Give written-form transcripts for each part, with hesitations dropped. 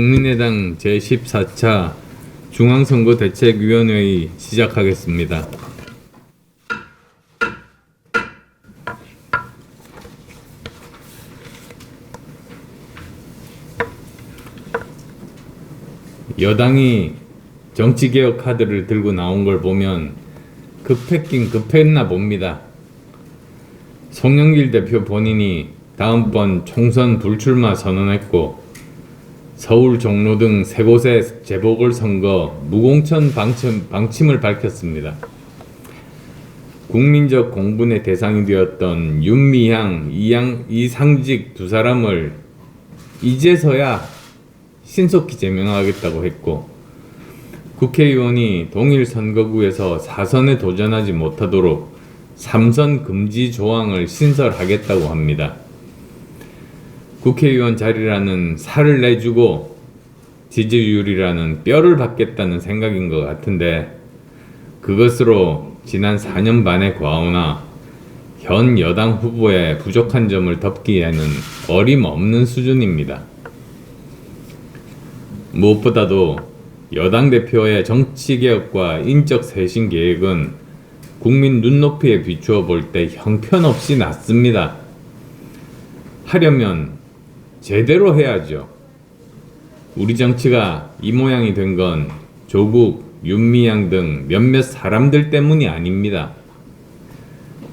국민의당 제14차 중앙선거대책위원회의 시작하겠습니다. 여당이 정치개혁 카드를 들고 나온 걸 보면 급했긴 급했나 봅니다. 송영길 대표 본인이 다음번 총선 불출마 선언했고, 서울 종로 등 세 곳의 재보궐선거 무공천 방침을 밝혔습니다. 국민적 공분의 대상이 되었던 윤미향, 이상직 두 사람을 이제서야 신속히 제명하겠다고 했고, 국회의원이 동일 선거구에서 4선에 도전하지 못하도록 3선 금지 조항을 신설하겠다고 합니다. 국회의원 자리라는 살을 내주고 지지율이라는 뼈를 받겠다는 생각인 것 같은데, 그것으로 지난 4년 반의 과오나 현 여당 후보의 부족한 점을 덮기에는 어림없는 수준입니다. 무엇보다도 여당 대표의 정치개혁과 인적 쇄신 계획은 국민 눈높이에 비추어 볼 때 형편없이 낮습니다. 하려면 제대로 해야죠. 우리 정치가 이 모양이 된 건 조국, 윤미향 등 몇몇 사람들 때문이 아닙니다.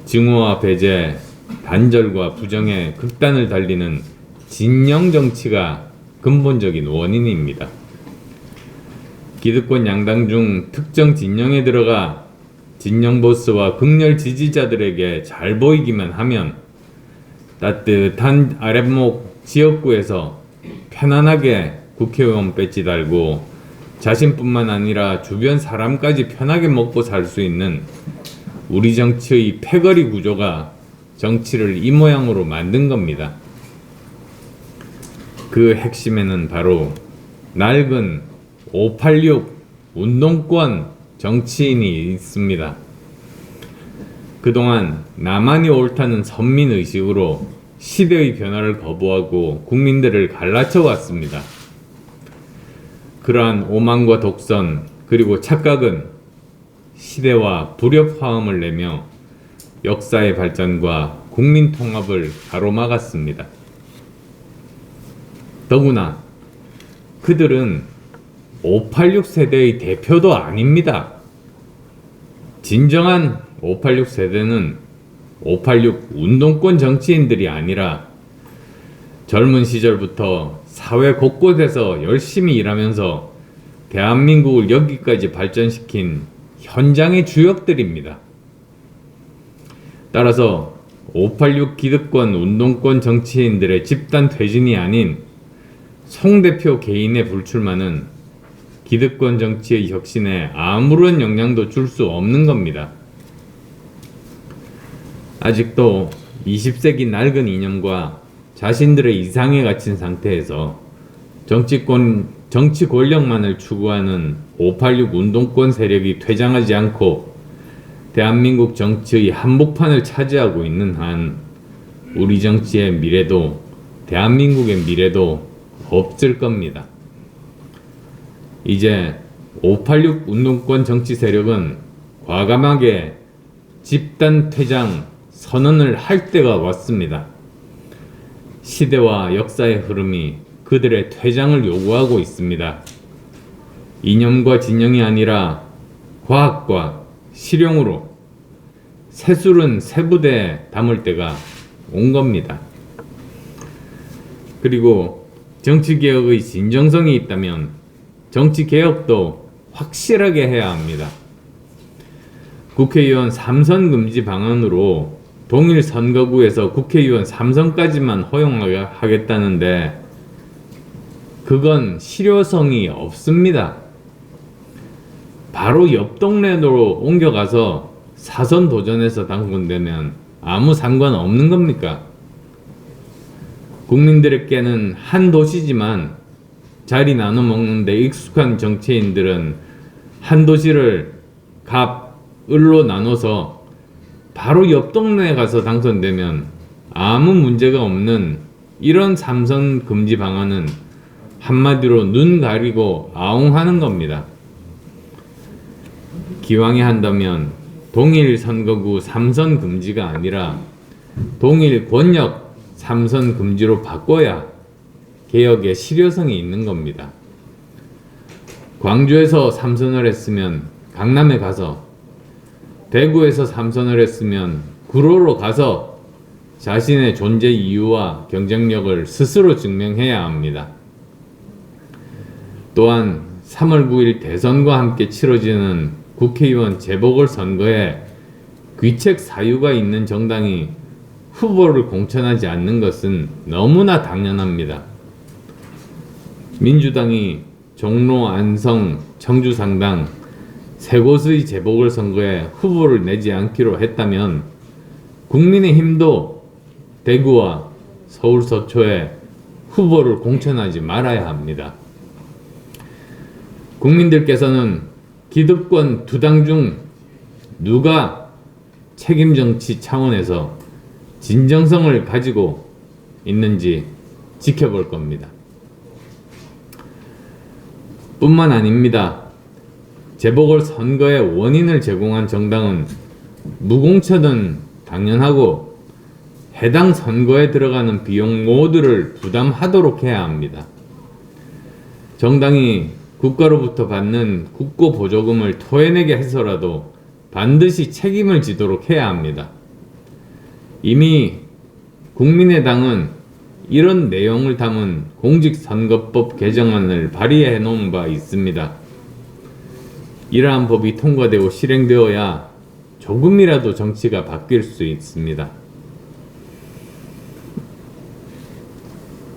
증오와 배제, 단절과 부정의 극단을 달리는 진영 정치가 근본적인 원인입니다. 기득권 양당 중 특정 진영에 들어가 진영 보스와 극렬 지지자들에게 잘 보이기만 하면 따뜻한 아랫목 지역구에서 편안하게 국회의원 배지 달고 자신뿐만 아니라 주변 사람까지 편하게 먹고 살 수 있는 우리 정치의 패거리 구조가 정치를 이 모양으로 만든 겁니다. 그 핵심에는 바로 낡은 586 운동권 정치인이 있습니다. 그동안 나만이 옳다는 선민의식으로 시대의 변화를 거부하고 국민들을 갈라쳐 왔습니다. 그러한 오만과 독선 그리고 착각은 시대와 불협화음을 내며 역사의 발전과 국민 통합을 가로막았습니다. 더구나 그들은 586 세대의 대표도 아닙니다. 진정한 586 세대는 586 운동권 정치인들이 아니라 젊은 시절부터 사회 곳곳에서 열심히 일하면서 대한민국을 여기까지 발전시킨 현장의 주역들입니다. 따라서 586 기득권 운동권 정치인들의 집단 퇴진이 아닌 송 대표 개인의 불출마는 기득권 정치의 혁신에 아무런 영향도 줄 수 없는 겁니다. 아직도 20세기 낡은 이념과 자신들의 이상에 갇힌 상태에서 정치 권력만을 추구하는 586 운동권 세력이 퇴장하지 않고 대한민국 정치의 한복판을 차지하고 있는 한 우리 정치의 미래도 대한민국의 미래도 없을 겁니다. 이제 586 운동권 정치 세력은 과감하게 집단 퇴장 선언을 할 때가 왔습니다. 시대와 역사의 흐름이 그들의 퇴장을 요구하고 있습니다. 이념과 진영이 아니라 과학과 실용으로 새술은 새부대에 담을 때가 온 겁니다. 그리고 정치개혁의 진정성이 있다면 정치개혁도 확실하게 해야 합니다. 국회의원 3선 금지 방안으로 동일 선거구에서 국회의원 3선까지만 허용하겠다는데 그건 실효성이 없습니다. 바로 옆 동네로 옮겨가서 4선 도전해서 당선되면 아무 상관없는 겁니까? 국민들에게는 한 도시지만 자리 나눠 먹는데 익숙한 정치인들은 한 도시를 갑, 을로 나눠서 바로 옆 동네에 가서 당선되면 아무 문제가 없는 이런 3선 금지 방안은 한마디로 눈 가리고 아웅하는 겁니다. 기왕에 한다면 동일 선거구 3선 금지가 아니라 동일 권역 3선 금지로 바꿔야 개혁에 실효성이 있는 겁니다. 광주에서 3선을 했으면 강남에 가서, 대구에서 3선을 했으면 구로로 가서 자신의 존재 이유와 경쟁력을 스스로 증명해야 합니다. 또한 3월 9일 대선과 함께 치러지는 국회의원 재보궐선거에 귀책 사유가 있는 정당이 후보를 공천하지 않는 것은 너무나 당연합니다. 민주당이 종로, 안성, 청주 상당 세 곳의 재보궐선거에 후보를 내지 않기로 했다면 국민의힘도 대구와 서울 서초에 후보를 공천하지 말아야 합니다. 국민들께서는 기득권 두 당 중 누가 책임 정치 차원에서 진정성을 가지고 있는지 지켜볼 겁니다. 뿐만 아닙니다. 재보궐선거의 원인을 제공한 정당은 무공천은 당연하고 해당 선거에 들어가는 비용 모두를 부담하도록 해야 합니다. 정당이 국가로부터 받는 국고 보조금을 토해내게 해서라도 반드시 책임을 지도록 해야 합니다. 이미 국민의당은 이런 내용을 담은 공직선거법 개정안을 발의해 놓은 바 있습니다. 이러한 법이 통과되고 실행되어야 조금이라도 정치가 바뀔 수 있습니다.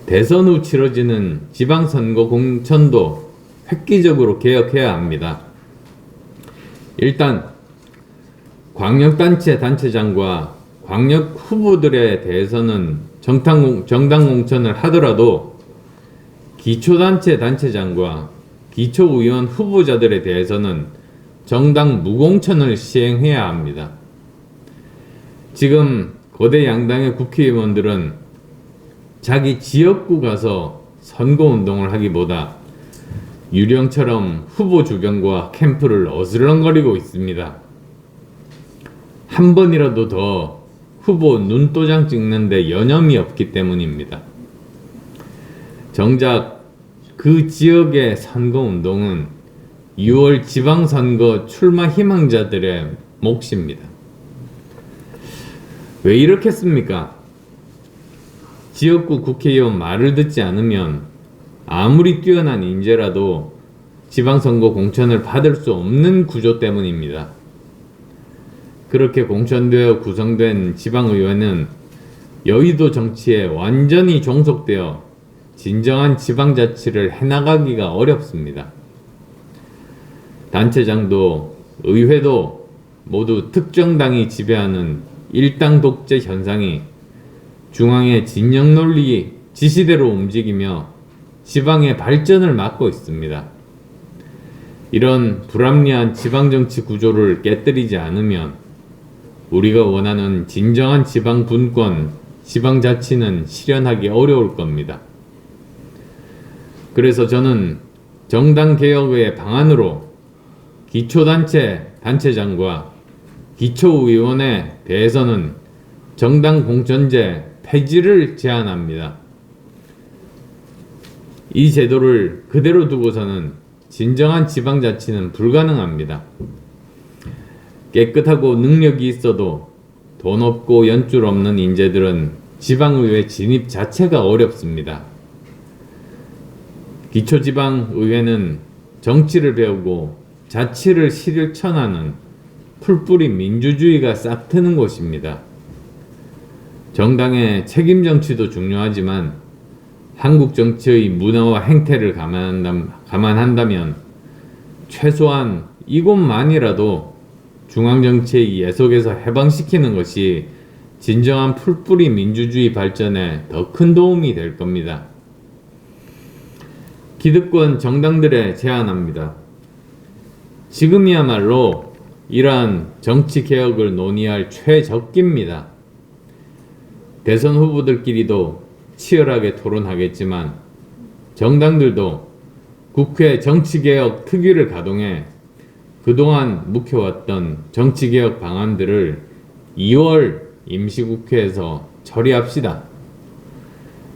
대선 후 치러지는 지방선거 공천도 획기적으로 개혁해야 합니다. 일단 광역단체 단체장과 광역 후보들에 대해서는 정당 공천을 하더라도 기초단체 단체장과 기초의원 후보자들에 대해서는 정당 무공천을 시행해야 합니다. 지금 거대 양당의 국회의원들은 자기 지역구 가서 선거운동을 하기보다 유령처럼 후보 주변과 캠프를 어슬렁거리고 있습니다. 한 번이라도 더 후보 눈도장 찍는데 여념이 없기 때문입니다. 정작 그 지역의 선거운동은 6월 지방선거 출마 희망자들의 몫입니다. 왜 이렇겠습니까? 지역구 국회의원 말을 듣지 않으면 아무리 뛰어난 인재라도 지방선거 공천을 받을 수 없는 구조 때문입니다. 그렇게 공천되어 구성된 지방의회는 여의도 정치에 완전히 종속되어 진정한 지방자치를 해나가기가 어렵습니다. 단체장도 의회도 모두 특정당이 지배하는 일당 독재 현상이 중앙의 진영 논리 지시대로 움직이며 지방의 발전을 막고 있습니다. 이런 불합리한 지방정치 구조를 깨뜨리지 않으면 우리가 원하는 진정한 지방 분권, 지방자치는 실현하기 어려울 겁니다. 그래서 저는 정당개혁의 방안으로 기초단체 단체장과 기초의원에 대해서는 정당 공천제 폐지를 제안합니다. 이 제도를 그대로 두고서는 진정한 지방자치는 불가능합니다. 깨끗하고 능력이 있어도 돈 없고 연줄 없는 인재들은 지방의회 진입 자체가 어렵습니다. 기초지방의회는 정치를 배우고 자치를 실천하는 풀뿌리 민주주의가 싹트는 곳입니다. 정당의 책임 정치도 중요하지만 한국 정치의 문화와 행태를 감안한다면 최소한 이곳만이라도 중앙정치의 예속에서 해방시키는 것이 진정한 풀뿌리 민주주의 발전에 더 큰 도움이 될 겁니다. 기득권 정당들에 제안합니다. 지금이야말로 이러한 정치개혁을 논의할 최적기입니다. 대선 후보들끼리도 치열하게 토론하겠지만 정당들도 국회 정치개혁 특위를 가동해 그동안 묵혀왔던 정치개혁 방안들을 2월 임시국회에서 처리합시다.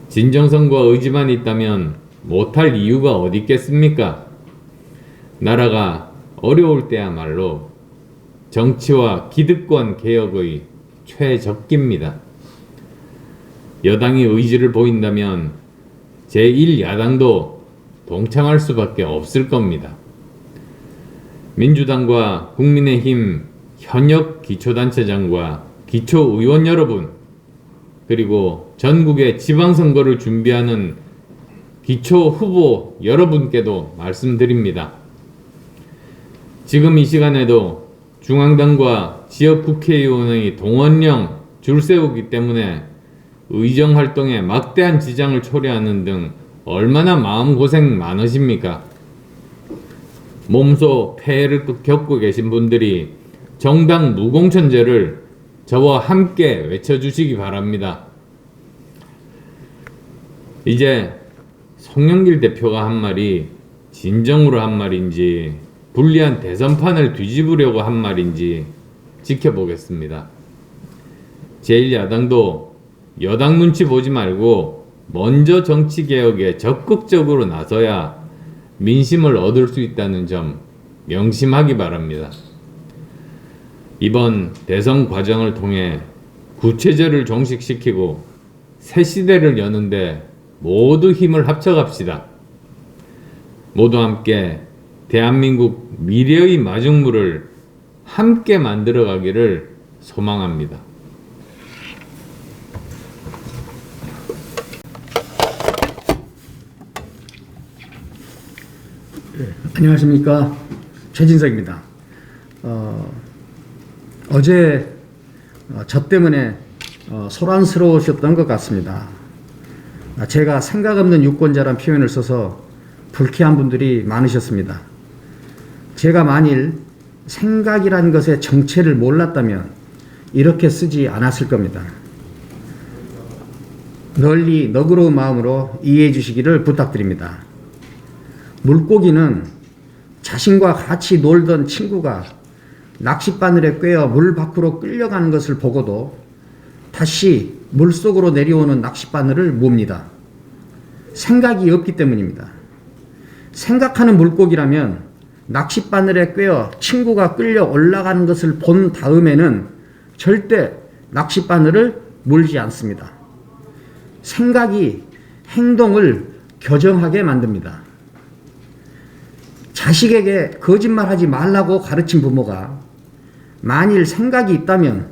진정성과 의지만 있다면 못할 이유가 어디 있겠습니까? 나라가 어려울 때야말로 정치와 기득권 개혁의 최적기입니다. 여당이 의지를 보인다면 제1야당도 동참할 수밖에 없을 겁니다. 민주당과 국민의힘 현역 기초단체장과 기초의원 여러분, 그리고 전국의 지방선거를 준비하는 기초후보 여러분께도 말씀드립니다. 지금 이 시간에도 중앙당과 지역국회의원의 동원령 줄 세우기 때문에 의정활동에 막대한 지장을 초래하는 등 얼마나 마음고생 많으십니까? 몸소 폐해를 겪고 계신 분들이 정당 무공천제를 저와 함께 외쳐주시기 바랍니다. 이제 송영길 대표가 한 말이 진정으로 한 말인지 불리한 대선판을 뒤집으려고 한 말인지 지켜보겠습니다. 제1야당도 여당 눈치 보지 말고 먼저 정치개혁에 적극적으로 나서야 민심을 얻을 수 있다는 점 명심하기 바랍니다. 이번 대선 과정을 통해 구체제를 종식시키고 새 시대를 여는데 모두 힘을 합쳐갑시다. 모두 함께 대한민국 미래의 마중물을 함께 만들어가기를 소망합니다. 안녕하십니까, 최진석입니다. 어제 저 때문에 소란스러우셨던 것 같습니다. 제가 생각 없는 유권자란 표현을 써서 불쾌한 분들이 많으셨습니다. 제가 만일 생각이란 것의 정체를 몰랐다면 이렇게 쓰지 않았을 겁니다. 널리 너그러운 마음으로 이해해 주시기를 부탁드립니다. 물고기는 자신과 같이 놀던 친구가 낚싯바늘에 꿰어 물 밖으로 끌려가는 것을 보고도 다시 물속으로 내려오는 낚싯바늘을 몹니다. 생각이 없기 때문입니다. 생각하는 물고기라면 낚싯바늘에 꿰어 친구가 끌려 올라가는 것을 본 다음에는 절대 낚싯바늘을 물지 않습니다. 생각이 행동을 교정하게 만듭니다. 자식에게 거짓말하지 말라고 가르친 부모가 만일 생각이 있다면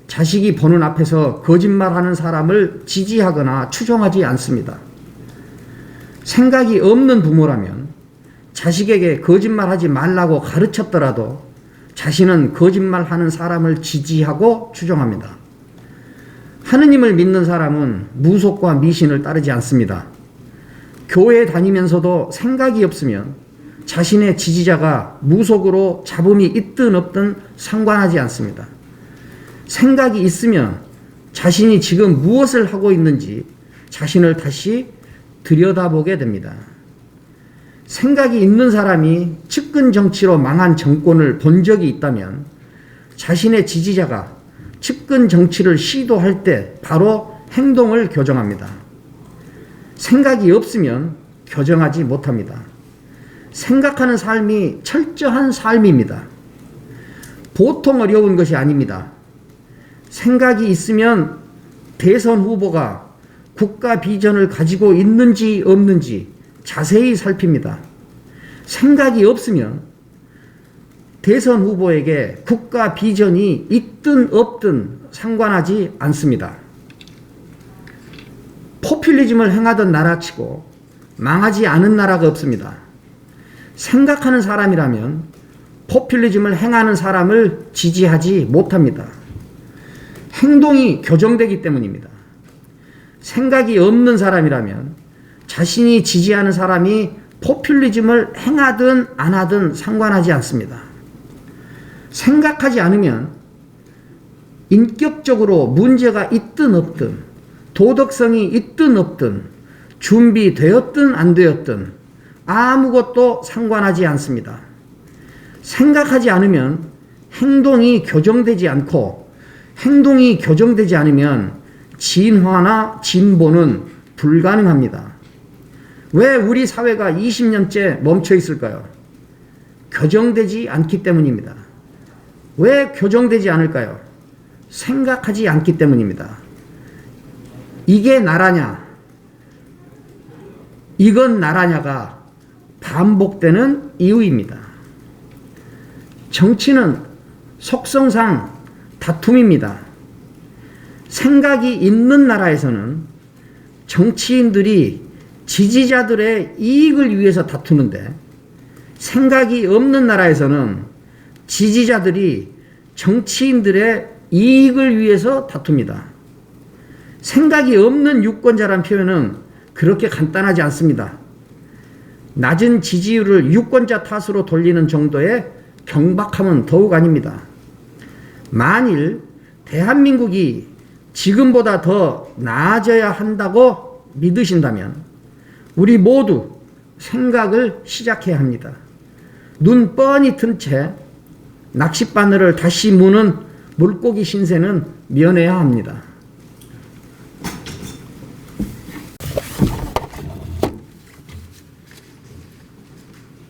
자식이 보는 앞에서 거짓말하는 사람을 지지하거나 추종하지 않습니다. 생각이 없는 부모라면 자식에게 거짓말하지 말라고 가르쳤더라도 자신은 거짓말하는 사람을 지지하고 추종합니다. 하느님을 믿는 사람은 무속과 미신을 따르지 않습니다. 교회에 다니면서도 생각이 없으면 자신의 지지자가 무속으로 잡음이 있든 없든 상관하지 않습니다. 생각이 있으면 자신이 지금 무엇을 하고 있는지 자신을 다시 들여다보게 됩니다. 생각이 있는 사람이 측근 정치로 망한 정권을 본 적이 있다면 자신의 지지자가 측근 정치를 시도할 때 바로 행동을 교정합니다. 생각이 없으면 교정하지 못합니다. 생각하는 삶이 철저한 삶입니다. 보통 어려운 것이 아닙니다. 생각이 있으면 대선 후보가 국가 비전을 가지고 있는지 없는지 자세히 살핍니다. 생각이 없으면 대선 후보에게 국가 비전이 있든 없든 상관하지 않습니다. 포퓰리즘을 행하던 나라치고 망하지 않은 나라가 없습니다. 생각하는 사람이라면 포퓰리즘을 행하는 사람을 지지하지 못합니다. 행동이 교정되기 때문입니다. 생각이 없는 사람이라면 자신이 지지하는 사람이 포퓰리즘을 행하든 안 하든 상관하지 않습니다. 생각하지 않으면 인격적으로 문제가 있든 없든 도덕성이 있든 없든 준비되었든 안 되었든 아무것도 상관하지 않습니다. 생각하지 않으면 행동이 교정되지 않고, 행동이 교정되지 않으면 진화나 진보는 불가능합니다. 왜 우리 사회가 20년째 멈춰 있을까요? 교정되지 않기 때문입니다. 왜 교정되지 않을까요? 생각하지 않기 때문입니다. 이게 나라냐, 이건 나라냐가 반복되는 이유입니다. 정치는 속성상 다툼입니다. 생각이 있는 나라에서는 정치인들이 지지자들의 이익을 위해서 다투는데, 생각이 없는 나라에서는 지지자들이 정치인들의 이익을 위해서 다툽니다. 생각이 없는 유권자란 표현은 그렇게 간단하지 않습니다. 낮은 지지율을 유권자 탓으로 돌리는 정도의 경박함은 더욱 아닙니다. 만일 대한민국이 지금보다 더 나아져야 한다고 믿으신다면 우리 모두 생각을 시작해야 합니다. 눈 뻔히 뜬 채 낚싯바늘을 다시 무는 물고기 신세는 면해야 합니다.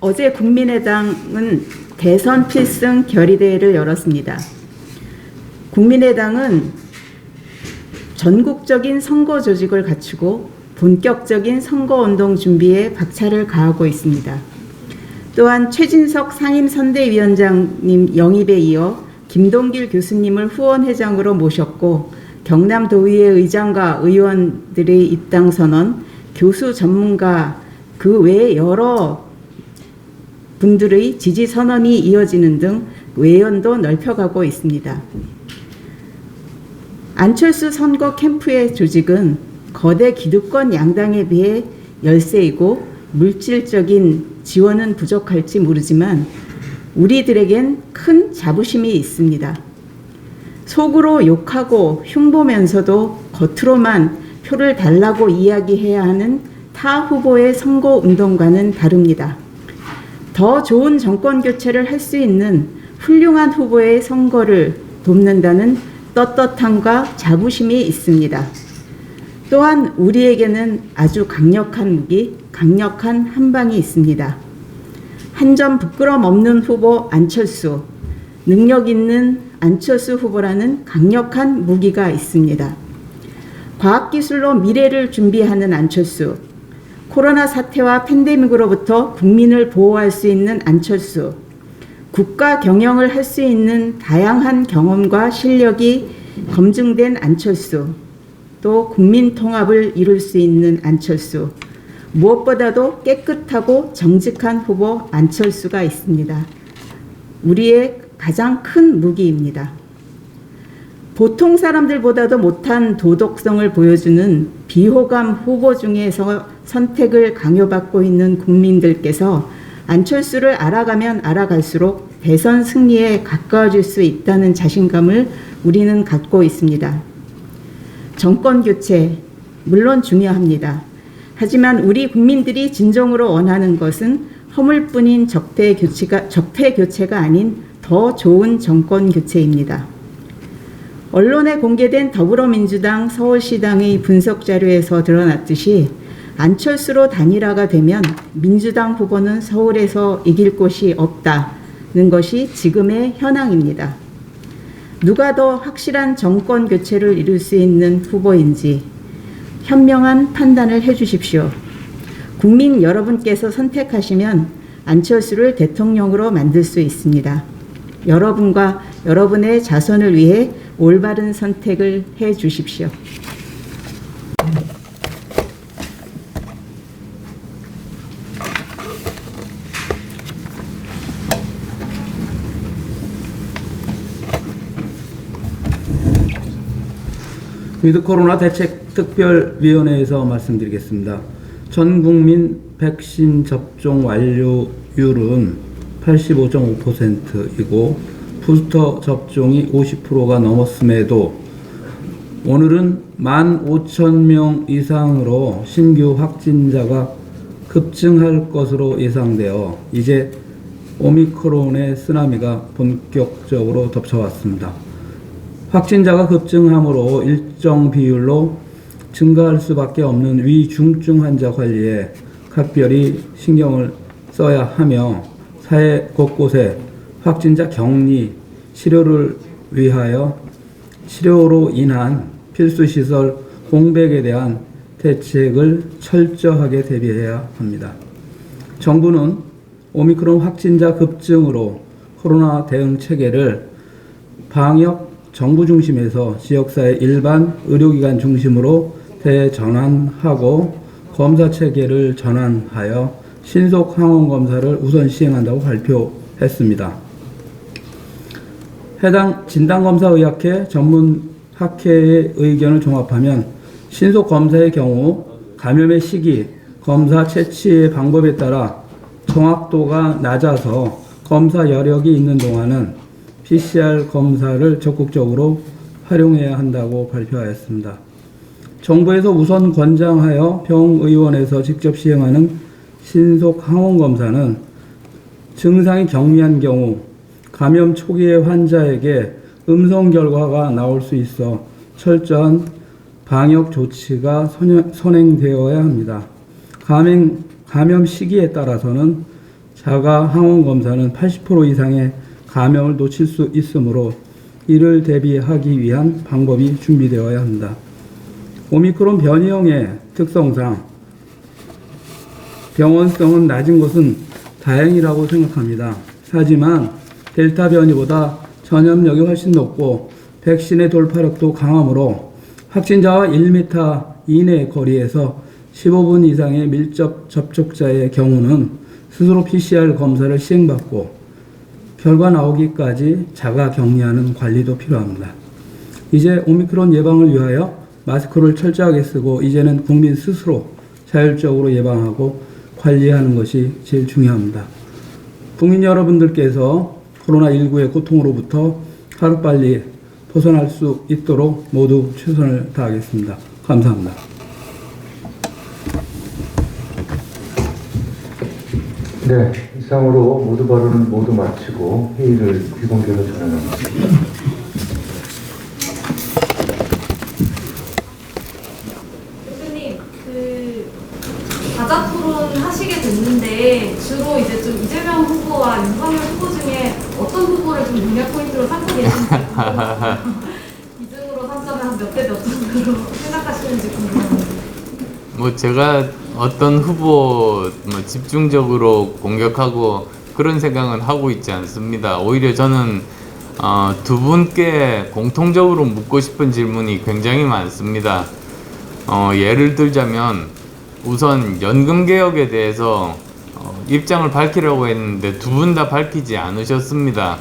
어제 국민의당은 대선 필승 결의대회를 열었습니다. 국민의당은 전국적인 선거 조직을 갖추고 본격적인 선거운동 준비에 박차를 가하고 있습니다. 또한 최진석 상임선대위원장님 영입에 이어 김동길 교수님을 후원회장으로 모셨고, 경남도의회 의장과 의원들의 입당 선언, 교수 전문가 그 외 여러 분들의 지지 선언이 이어지는 등 외연도 넓혀가고 있습니다. 안철수 선거 캠프의 조직은 거대 기득권 양당에 비해 열세이고 물질적인 지원은 부족할지 모르지만 우리들에겐 큰 자부심이 있습니다. 속으로 욕하고 흉보면서도 겉으로만 표를 달라고 이야기해야 하는 타 후보의 선거운동과는 다릅니다. 더 좋은 정권 교체를 할 수 있는 훌륭한 후보의 선거를 돕는다는 떳떳함과 자부심이 있습니다. 또한 우리에게는 아주 강력한 무기, 강력한 한방이 있습니다. 한 점 부끄럼 없는 후보 안철수, 능력 있는 안철수 후보라는 강력한 무기가 있습니다. 과학기술로 미래를 준비하는 안철수, 코로나 사태와 팬데믹으로부터 국민을 보호할 수 있는 안철수, 국가 경영을 할 수 있는 다양한 경험과 실력이 검증된 안철수, 또 국민 통합을 이룰 수 있는 안철수, 무엇보다도 깨끗하고 정직한 후보 안철수가 있습니다. 우리의 가장 큰 무기입니다. 보통 사람들보다도 못한 도덕성을 보여주는 비호감 후보 중에서 선택을 강요받고 있는 국민들께서 안철수를 알아가면 알아갈수록 대선 승리에 가까워질 수 있다는 자신감을 우리는 갖고 있습니다. 정권 교체, 물론 중요합니다. 하지만 우리 국민들이 진정으로 원하는 것은 허물뿐인 적폐 교체가 아닌 더 좋은 정권 교체입니다. 언론에 공개된 더불어민주당 서울시당의 분석 자료에서 드러났듯이 안철수로 단일화가 되면 민주당 후보는 서울에서 이길 곳이 없다는 것이 지금의 현황입니다. 누가 더 확실한 정권 교체를 이룰 수 있는 후보인지 현명한 판단을 해주십시오. 국민 여러분께서 선택하시면 안철수를 대통령으로 만들 수 있습니다. 여러분과 여러분의 자손을 위해 올바른 선택을 해 주십시오. 위드 코로나 대책 특별위원회에서 말씀드리겠습니다. 전 국민 백신 접종 완료율은 85.5%이고 부스터 접종이 50%가 넘었음에도 오늘은 15,000명 이상으로 신규 확진자가 급증할 것으로 예상되어 이제 오미크론의 쓰나미가 본격적으로 덮쳐왔습니다. 확진자가 급증함으로 일정 비율로 증가할 수밖에 없는 위중증 환자 관리에 각별히 신경을 써야 하며 사회 곳곳에 확진자 격리, 치료를 위하여 치료로 인한 필수시설 공백에 대한 대책을 철저하게 대비해야 합니다. 정부는 오미크론 확진자 급증으로 코로나 대응 체계를 방역 정부 중심에서 지역사회 일반 의료기관 중심으로 대전환하고 검사 체계를 전환하여 신속 항원 검사를 우선 시행한다고 발표했습니다. 해당 진단검사의학회 전문학회의 의견을 종합하면 신속 검사의 경우 감염의 시기, 검사 채취의 방법에 따라 정확도가 낮아서 검사 여력이 있는 동안은 PCR 검사를 적극적으로 활용해야 한다고 발표하였습니다. 정부에서 우선 권장하여 병의원에서 직접 시행하는 신속 항원 검사는 증상이 경미한 경우 감염 초기의 환자에게 음성 결과가 나올 수 있어 철저한 방역 조치가 선행되어야 합니다. 감염 시기에 따라서는 자가 항원 검사는 80% 이상의 감염을 놓칠 수 있으므로 이를 대비하기 위한 방법이 준비되어야 합니다. 오미크론 변이형의 특성상 병원성은 낮은 것은 다행이라고 생각합니다. 하지만 델타 변이보다 전염력이 훨씬 높고 백신의 돌파력도 강하므로 확진자와 1m 이내 거리에서 15분 이상의 밀접 접촉자의 경우는 스스로 PCR 검사를 시행받고 결과 나오기까지 자가 격리하는 관리도 필요합니다. 이제 오미크론 예방을 위하여 마스크를 철저하게 쓰고 이제는 국민 스스로 자율적으로 예방하고 관리하는 것이 제일 중요합니다. 국민 여러분들께서 코로나19의 고통으로부터 하루빨리 벗어날 수 있도록 모두 최선을 다하겠습니다. 감사합니다. 네, 이상으로 모두 발언을 모두 마치고 회의를 비공개로 전환합니다. 대표님, 다자 토론 하시게 됐는데 주로 이제 좀 이재명 후보와 윤석열 후보 중에 어떤 후보를 좀 능력 포인트로 삼고 계신지 기준으로 삼자면 한 몇 대 몇 정도로 생각하시는지 궁금합니다. 뭐 제가 어떤 후보 뭐 집중적으로 공격하고 그런 생각은 하고 있지 않습니다. 오히려 저는 두 분께 공통적으로 묻고 싶은 질문이 굉장히 많습니다. 예를 들자면 우선 연금 개혁에 대해서 입장을 밝히라고 했는데 두 분 다 밝히지 않으셨습니다.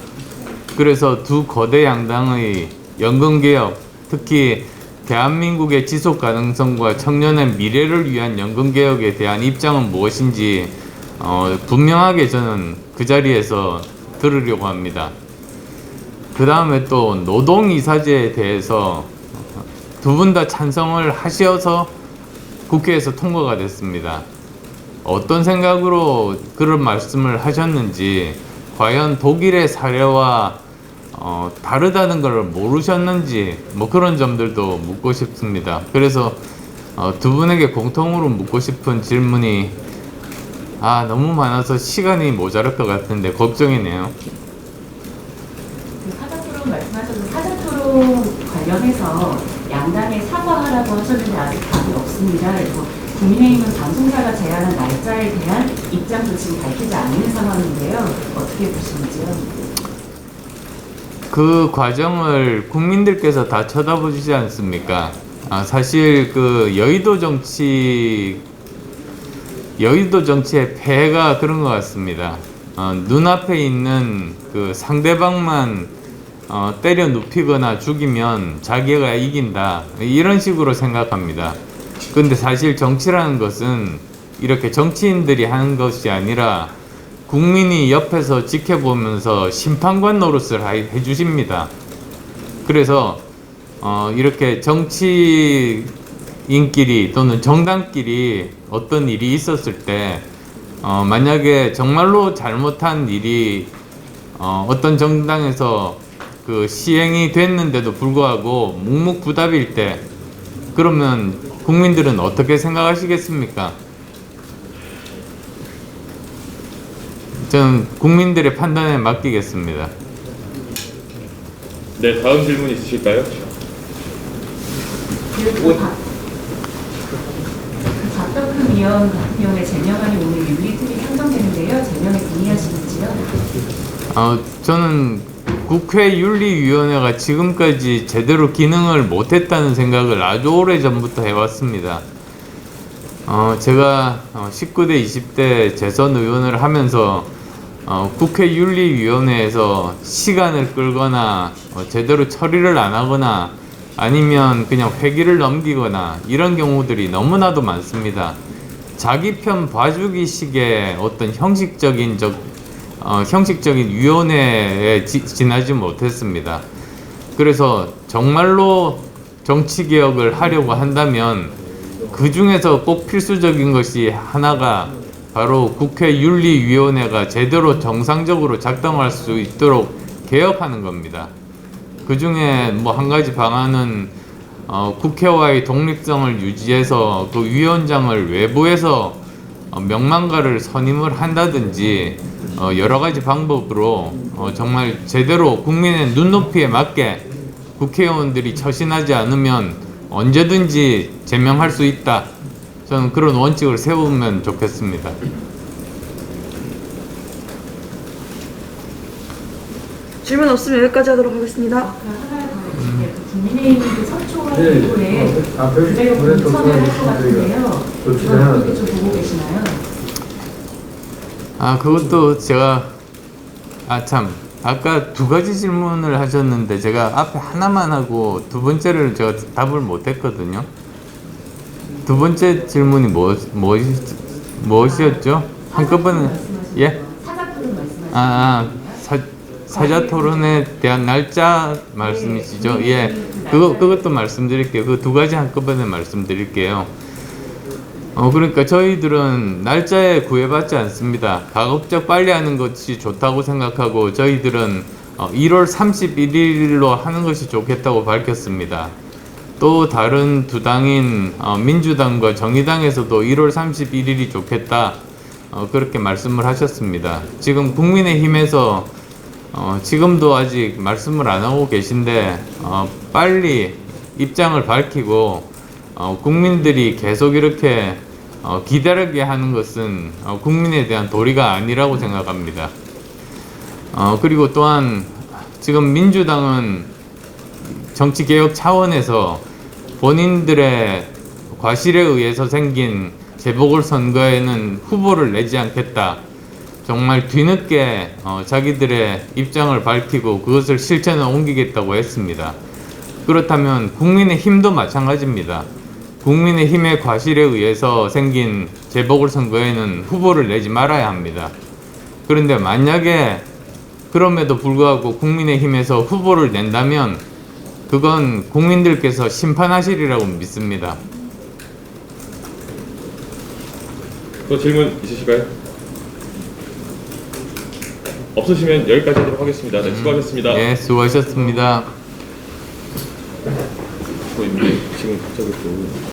그래서 두 거대 양당의 연금 개혁, 특히 대한민국의 지속 가능성과 청년의 미래를 위한 연금 개혁에 대한 입장은 무엇인지 분명하게 저는 그 자리에서 들으려고 합니다. 그 다음에 또 노동이사제에 대해서 두 분 다 찬성을 하셔서 국회에서 통과가 됐습니다. 어떤 생각으로 그런 말씀을 하셨는지, 과연 독일의 사례와 다르다는 걸 모르셨는지, 뭐 그런 점들도 묻고 싶습니다. 그래서 두 분에게 공통으로 묻고 싶은 질문이 너무 많아서 시간이 모자랄 것 같은데 걱정이네요. 사자토론 말씀하셨는데 사자토론 관련해서 양당에 사과하라고 하셨는데 아직 답이 없습니다. 그래서 국민의힘은 방송사가 제안한 날짜에 대한 입장도 지금 밝히지 않는 상황인데요. 어떻게 보시는지요? 그 과정을 국민들께서 다 쳐다보시지 않습니까? 사실 그 여의도 정치의 폐해가 그런 것 같습니다. 눈앞에 있는 그 상대방만 때려 눕히거나 죽이면 자기가 이긴다, 이런 식으로 생각합니다. 근데 사실 정치라는 것은 이렇게 정치인들이 하는 것이 아니라 국민이 옆에서 지켜보면서 심판관 노릇을 해주십니다. 그래서 이렇게 정치인끼리 또는 정당끼리 어떤 일이 있었을 때 만약에 정말로 잘못한 일이 어떤 정당에서 그 시행이 됐는데도 불구하고 묵묵부답일 때 그러면 국민들은 어떻게 생각하시겠습니까? 저는 국민들의 판단에 맡기겠습니다. 네, 다음 질문 있으실까요? 박덕흠 의원 같은 경우에 제명안이 오늘 윤리특위 상정되는데요. 제명에 동의하시는지요? 저는 국회 윤리위원회가 지금까지 제대로 기능을 못했다는 생각을 아주 오래전부터 해왔습니다. 제가 19대, 20대 재선 의원을 하면서 국회 윤리위원회에서 시간을 끌거나 제대로 처리를 안 하거나 아니면 그냥 회기를 넘기거나 이런 경우들이 너무나도 많습니다. 자기 편 봐주기식의 어떤 형식적인 위원회에 지나지 못했습니다. 그래서 정말로 정치개혁을 하려고 한다면 그 중에서 꼭 필수적인 것이 하나가 바로 국회 윤리위원회가 제대로 정상적으로 작동할 수 있도록 개혁하는 겁니다. 그 중에 뭐 한 가지 방안은 국회와의 독립성을 유지해서 그 위원장을 외부에서 명망가를 선임을 한다든지 여러 가지 방법으로 정말 제대로 국민의 눈높이에 맞게 국회의원들이 처신하지 않으면 언제든지 제명할 수 있다. 저는 그런 원칙을 세우면 좋겠습니다. 질문 없으면 여기까지 하도록 하겠습니다. 하나 더 해주실게요. 국민의힘이 그 서초와 이후에 그대로 공천을 할 것 같은데요. 이건 어떻게 좀 보고 계시나요? 그것도 제가 아까 두 가지 질문을 하셨는데 제가 앞에 하나만 하고 두 번째를 제가 답을 못 했거든요. 두 번째 질문이 무엇이었죠? 한꺼번에 예? 사자토론 말씀하시는 사자 토론에 대한 날짜 말씀이시죠? 예. 그것도 말씀드릴게요. 그 두 가지 한꺼번에 말씀드릴게요. 그러니까 저희들은 날짜에 구애받지 않습니다. 가급적 빨리 하는 것이 좋다고 생각하고 저희들은 1월 31일로 하는 것이 좋겠다고 밝혔습니다. 또 다른 두 당인 민주당과 정의당에서도 1월 31일이 좋겠다 그렇게 말씀을 하셨습니다. 지금 국민의힘에서 지금도 아직 말씀을 안 하고 계신데 빨리 입장을 밝히고 국민들이 계속 이렇게 기다리게 하는 것은 국민에 대한 도리가 아니라고 생각합니다. 그리고 또한 지금 민주당은 정치개혁 차원에서 본인들의 과실에 의해서 생긴 재보궐선거에는 후보를 내지 않겠다. 정말 뒤늦게 자기들의 입장을 밝히고 그것을 실천에 옮기겠다고 했습니다. 그렇다면 국민의힘도 마찬가지입니다. 국민의힘의 과실에 의해서 생긴 재보궐선거에는 후보를 내지 말아야 합니다. 그런데 만약에 그럼에도 불구하고 국민의힘에서 후보를 낸다면 그건 국민들께서 심판하시리라고 믿습니다. 또 질문 있으실까요? 없으시면 여기까지 하도록 하겠습니다. 네, 수고하셨습니다. 네, 수고하셨습니다. 지금 갑자기 또